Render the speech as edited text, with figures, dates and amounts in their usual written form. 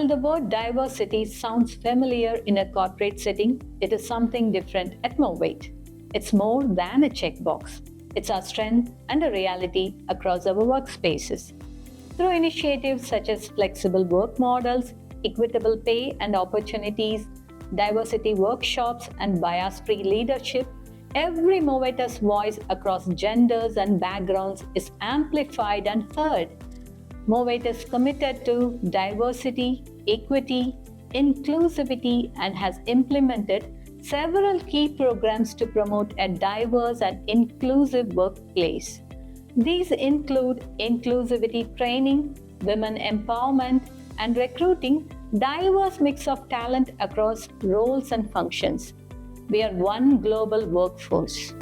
While the word diversity sounds familiar in a corporate setting, it is something different at Movate. It's more than a checkbox. It's our strength and a reality across our workspaces. Through initiatives such as flexible work models, equitable pay and opportunities, diversity workshops, and bias-free leadership, every Movator's voice across genders and backgrounds is amplified and heard. Movate is committed to diversity, equity, inclusivity, and has implemented several key programs to promote a diverse and inclusive workplace. These include inclusivity training, women empowerment, and recruiting diverse mix of talent across roles and functions. We are one global workforce.